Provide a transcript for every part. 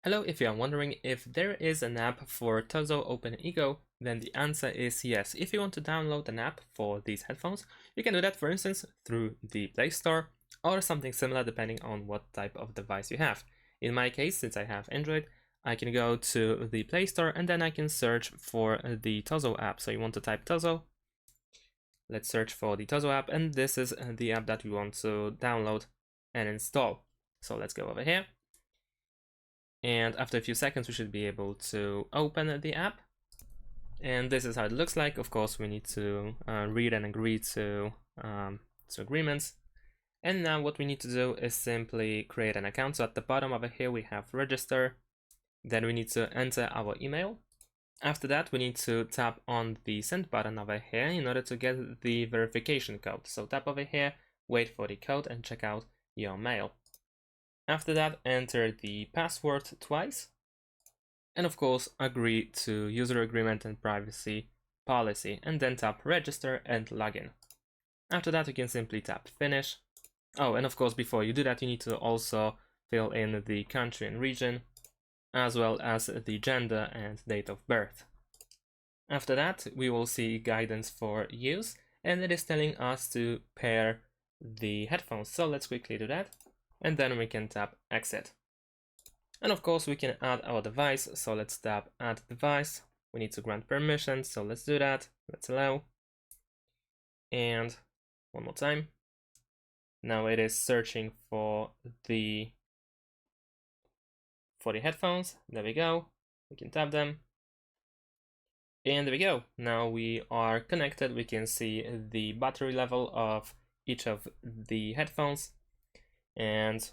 Hello, if you are wondering if there is an app for TOZO OpenEgo, then the answer is yes. If you want to download an app for these headphones, you can do that, for instance, through the Play Store or something similar depending on what type of device you have. In my case, since I have Android, I can go to the Play Store and then I can search for the TOZO app. So you want to type TOZO. Let's search for the TOZO app, and this is the app that we want to download and install. So let's go over here. And after a few seconds, we should be able to open the app. And this is how it looks like. Of course, we need to read and agree to agreements. And now what we need to do is simply create an account. So at the bottom over here, we have register. Then we need to enter our email. After that, we need to tap on the send button over here in order to get the verification code. So tap over here, wait for the code and check out your mail. After that, enter the password twice. And of course, agree to user agreement and privacy policy, and then tap register and login. After that, you can simply tap finish. Oh, and of course, before you do that, you need to also fill in the country and region, as well as the gender and date of birth. After that, we will see guidance for use, and it is telling us to pair the headphones. So let's quickly do that, and then we can tap exit. And of course, we can add our device. So let's tap add device. We need to grant permission. So let's do that. Let's allow. And one more time. Now it is searching for the headphones. There we go. We can tap them. And there we go. Now we are connected. We can see the battery level of each of the headphones. And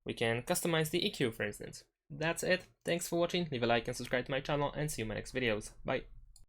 we can customize the EQ, for instance. That's it. Thanks for watching. Leave a like and subscribe to my channel, and see you in my next videos. Bye.